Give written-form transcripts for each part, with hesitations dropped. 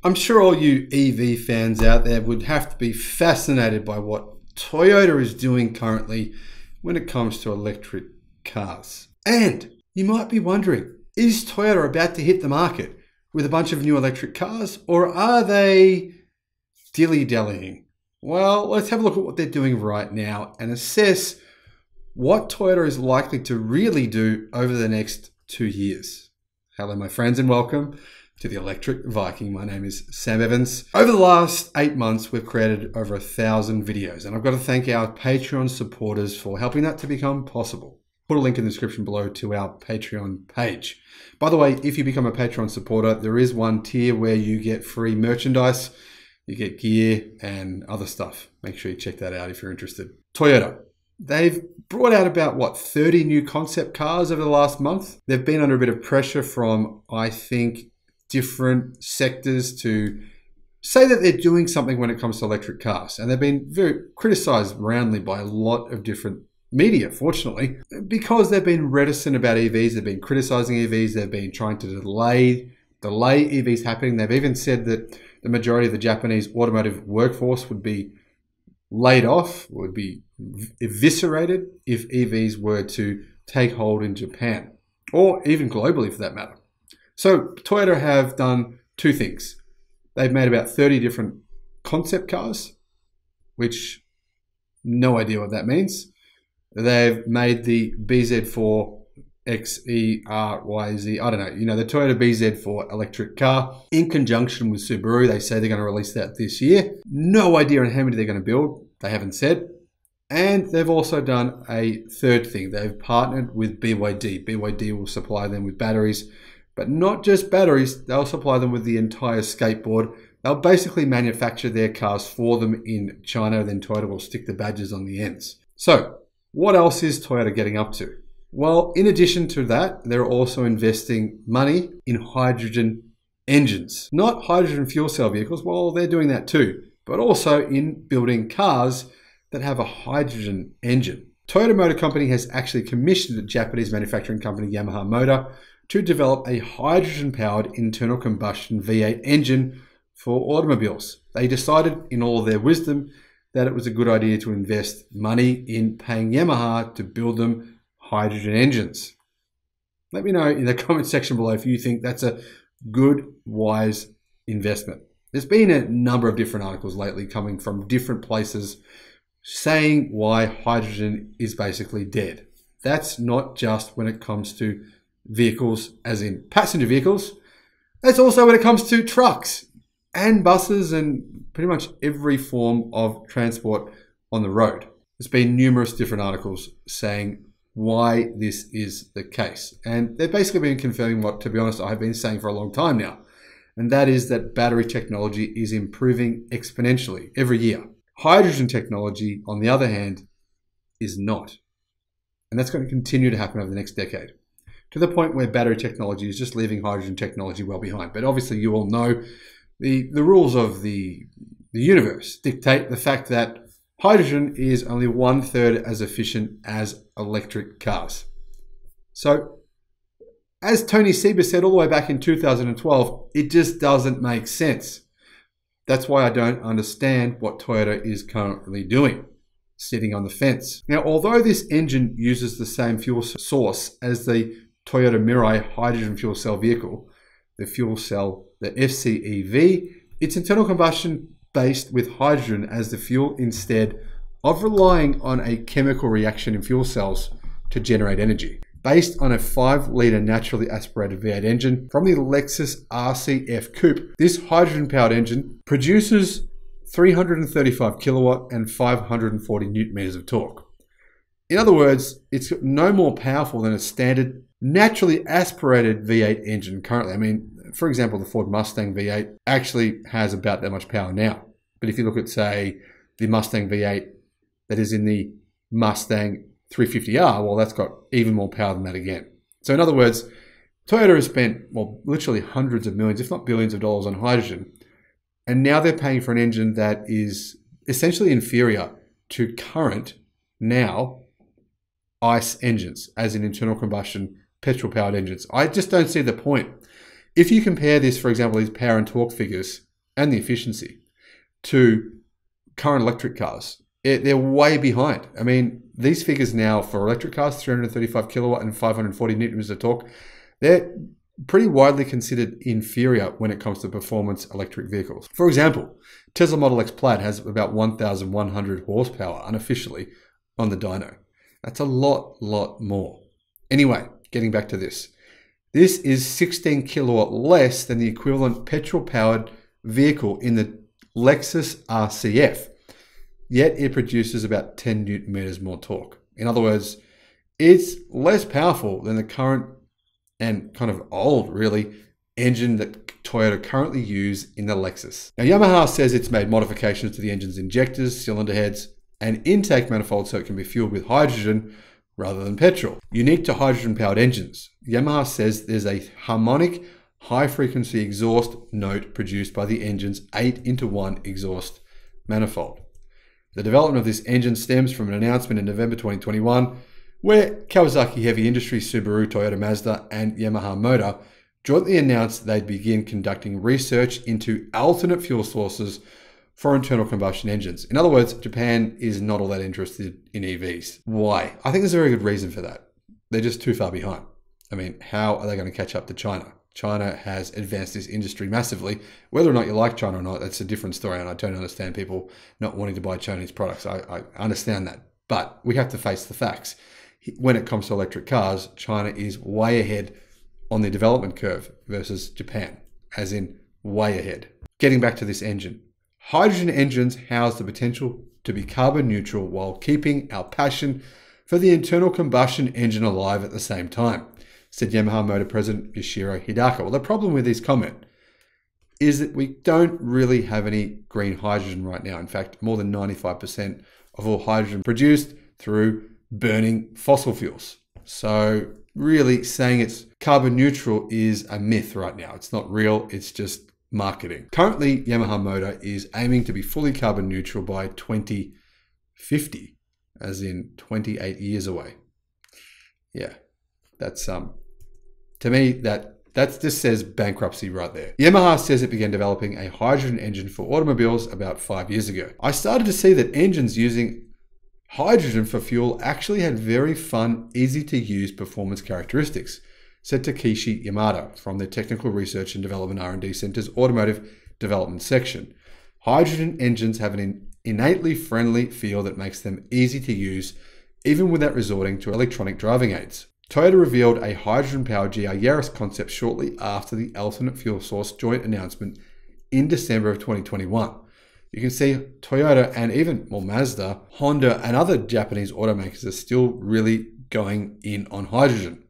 I'm sure all you EV fans out there would have to be fascinated by what Toyota is doing currently when it comes to electric cars. And you might be wondering, is Toyota about to hit the market with a bunch of new electric cars, or are they dilly-dallying? Well, let's have a look at what they're doing right now and assess what Toyota is likely to really do over the next 2 years. Hello, my friends, and welcome to the Electric Viking. My name is Sam Evans. Over the last 8 months, we've created over 1,000 videos, and I've got to thank our Patreon supporters for helping that to become possible. Put a link in the description below to our Patreon page. By the way, if you become a Patreon supporter, there is one tier where you get free merchandise, you get gear and other stuff. Make sure you check that out if you're interested. Toyota. They've brought out about, 30 new concept cars over the last month. They've been under a bit of pressure from, I think, different sectors to say that they're doing something when it comes to electric cars. And they've been very criticized roundly by a lot of different media, fortunately, because they've been reticent about EVs. They've been criticizing EVs. They've been trying to delay EVs happening. They've even said that the majority of the Japanese automotive workforce would be laid off, would be eviscerated if EVs were to take hold in Japan, or even globally for that matter. So Toyota have done two things. They've made about 30 different concept cars, which no idea what that means. They've made the BZ4 XERYZ, I don't know, the Toyota BZ4 electric car in conjunction with Subaru. They say they're going to release that this year. No idea on how many they're going to build. They haven't said. And they've also done a third thing. They've partnered with BYD. BYD will supply them with batteries, but not just batteries. They'll supply them with the entire skateboard. They'll basically manufacture their cars for them in China. Then Toyota will stick the badges on the ends. So what else is Toyota getting up to? Well, in addition to that, they're also investing money in hydrogen engines. Not hydrogen fuel cell vehicles, well, they're doing that too, but also in building cars that have a hydrogen engine. Toyota Motor Company has actually commissioned a Japanese manufacturing company, Yamaha Motor, to develop a hydrogen-powered internal combustion V8 engine for automobiles. They decided, in all of their wisdom, that it was a good idea to invest money in paying Yamaha to build them hydrogen engines. Let me know in the comment section below if you think that's a good, wise investment. There's been a number of different articles lately coming from different places saying why hydrogen is basically dead. That's not just when it comes to vehicles, as in passenger vehicles. That's also when it comes to trucks and buses and pretty much every form of transport on the road. There's been numerous different articles saying why this is the case. And they've basically been confirming what, to be honest, I have been saying for a long time now. And that is that battery technology is improving exponentially every year. Hydrogen technology, on the other hand, is not. And that's going to continue to happen over the next decade, to the point where battery technology is just leaving hydrogen technology well behind. But obviously you all know the rules of the universe dictate the fact that hydrogen is only 1/3 as efficient as electric cars. So, as Tony Seba said all the way back in 2012, it just doesn't make sense. That's why I don't understand what Toyota is currently doing, sitting on the fence. Now, although this engine uses the same fuel source as the Toyota Mirai hydrogen fuel cell vehicle, the fuel cell, the FCEV, it's internal combustion based with hydrogen as the fuel instead of relying on a chemical reaction in fuel cells to generate energy. Based on a 5-litre naturally aspirated V8 engine from the Lexus RCF Coupe, this hydrogen-powered engine produces 335 kilowatt and 540 newton meters of torque. In other words, it's no more powerful than a standard naturally aspirated V8 engine currently. I mean, for example, the Ford Mustang V8 actually has about that much power now. But if you look at, say, the Mustang V8 that is in the Mustang 350R, well, that's got even more power than that again. So in other words, Toyota has spent, well, literally hundreds of millions, if not billions of dollars on hydrogen. And now they're paying for an engine that is essentially inferior to current, now, ICE engines, as in internal combustion, petrol-powered engines. I just don't see the point. If you compare this, for example, these power and torque figures and the efficiency to current electric cars. They're way behind. I mean, these figures now for electric cars, 335 kilowatt and 540 newton meters of torque, they're pretty widely considered inferior when it comes to performance electric vehicles. For example, Tesla Model X Plaid has about 1,100 horsepower unofficially on the dyno. That's a lot more. Anyway, getting back to this. This is 16 kilowatt less than the equivalent petrol-powered vehicle in the Lexus RCF, yet it produces about 10 newton meters more torque. In other words, it's less powerful than the current and kind of old, really, engine that Toyota currently use in the Lexus. Now, Yamaha says it's made modifications to the engine's injectors, cylinder heads, and intake manifold so it can be fueled with hydrogen rather than petrol. Unique to hydrogen-powered engines, Yamaha says there's a harmonic, high-frequency exhaust note produced by the engine's 8-into-1 exhaust manifold. The development of this engine stems from an announcement in November 2021 where Kawasaki Heavy Industries, Subaru, Toyota, Mazda, and Yamaha Motor jointly announced they'd begin conducting research into alternate fuel sources for internal combustion engines. In other words, Japan is not all that interested in EVs. Why? I think there's a very good reason for that. They're just too far behind. I mean, how are they going to catch up to China? China has advanced this industry massively. Whether or not you like China or not, that's a different story, and I don't understand people not wanting to buy Chinese products. I understand that. But we have to face the facts. When it comes to electric cars, China is way ahead on the development curve versus Japan, as in way ahead. Getting back to this engine. Hydrogen engines house the potential to be carbon neutral while keeping our passion for the internal combustion engine alive at the same time, said Yamaha Motor President Yoshiro Hidaka. Well, the problem with this comment is that we don't really have any green hydrogen right now. In fact, more than 95% of all hydrogen produced through burning fossil fuels. So really saying it's carbon neutral is a myth right now. It's not real, it's just marketing. Currently, Yamaha Motor is aiming to be fully carbon neutral by 2050, as in 28 years away. Yeah, that's to me, that just says bankruptcy right there. Yamaha says it began developing a hydrogen engine for automobiles about 5 years ago. I started to see that engines using hydrogen for fuel actually had very fun, easy to use performance characteristics, said Takeshi Yamada from the Technical Research and Development R&D Center's Automotive Development section. Hydrogen engines have an innately friendly feel that makes them easy to use, even without resorting to electronic driving aids. Toyota revealed a hydrogen-powered GR Yaris concept shortly after the alternate fuel source joint announcement in December of 2021. You can see Toyota and even Mazda, Honda, and other Japanese automakers are still really going in on hydrogen.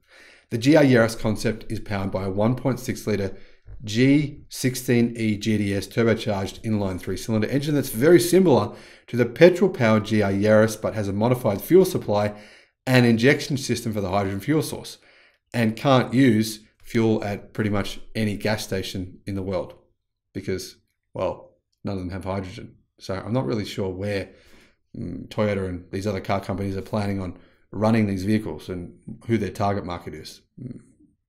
The GR Yaris concept is powered by a 1.6-litre G16E GDS turbocharged inline 3-cylinder engine that's very similar to the petrol-powered GR Yaris but has a modified fuel supply and injection system for the hydrogen fuel source and can't use fuel at pretty much any gas station in the world because, well, none of them have hydrogen. So I'm not really sure where Toyota and these other car companies are planning on running these vehicles and who their target market is.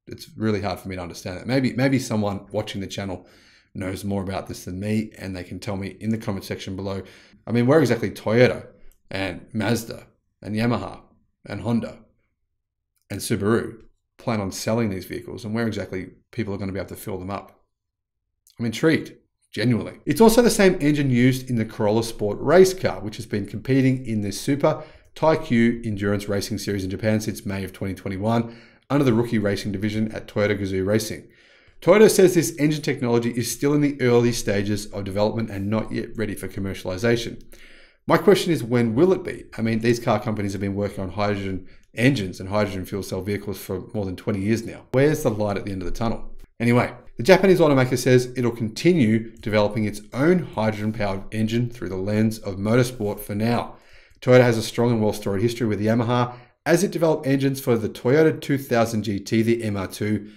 It's really hard for me to understand that. Maybe someone watching the channel knows more about this than me and they can tell me in the comment section below. I mean, where exactly Toyota and Mazda and Yamaha and Honda and Subaru plan on selling these vehicles and where exactly people are going to be able to fill them up. I'm intrigued. Genuinely. It's also the same engine used in the Corolla Sport race car, which has been competing in the Super Taikyu Endurance Racing Series in Japan since May of 2021 under the rookie racing division at Toyota Gazoo Racing. Toyota says this engine technology is still in the early stages of development and not yet ready for commercialization. My question is, when will it be? I mean, these car companies have been working on hydrogen engines and hydrogen fuel cell vehicles for more than 20 years now. Where's the light at the end of the tunnel? Anyway, the Japanese automaker says it'll continue developing its own hydrogen-powered engine through the lens of motorsport for now. Toyota has a strong and well-storied history with Yamaha as it developed engines for the Toyota 2000 GT, the MR2,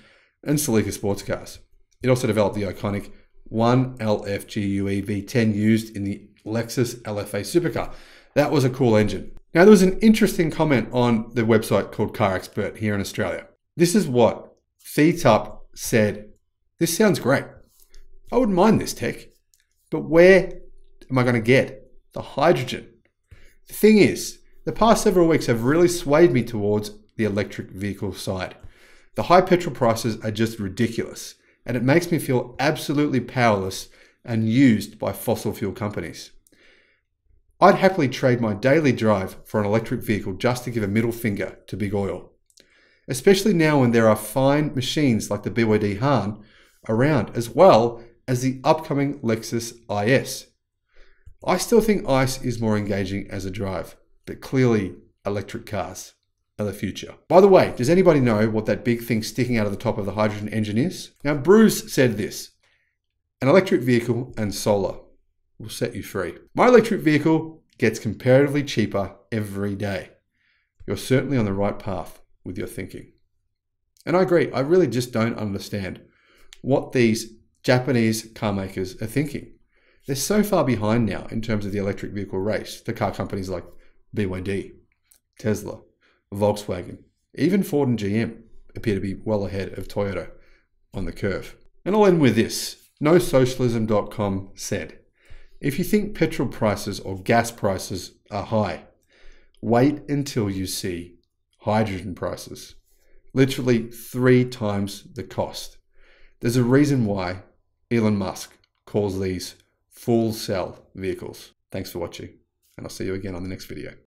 and Celica sports cars. It also developed the iconic 1LFGUE V10 used in the Lexus LFA supercar. That was a cool engine. Now, there was an interesting comment on the website called Car Expert here in Australia. This is what Feet Up said. This sounds great. I wouldn't mind this tech. But where am I going to get the hydrogen? The thing is, the past several weeks have really swayed me towards the electric vehicle side. The high petrol prices are just ridiculous, and it makes me feel absolutely powerless and used by fossil fuel companies. I'd happily trade my daily drive for an electric vehicle just to give a middle finger to big oil, especially now when there are fine machines like the BYD Han around, as well as the upcoming Lexus IS. I still think ICE is more engaging as a drive, but clearly electric cars are the future. By the way, does anybody know what that big thing sticking out of the top of the hydrogen engine is? Now, Bruce said this: an electric vehicle and solar will set you free. My electric vehicle gets comparatively cheaper every day. You're certainly on the right path with your thinking. And I agree, I really just don't understand what these Japanese car makers are thinking. They're so far behind now in terms of the electric vehicle race. The car companies like BYD, Tesla, Volkswagen, even Ford and GM appear to be well ahead of Toyota on the curve. And I'll end with this. NoSocialism.com said, if you think petrol prices or gas prices are high, wait until you see hydrogen prices. Literally 3 times the cost. There's a reason why Elon Musk calls these full cell vehicles. Thanks for watching, and I'll see you again on the next video.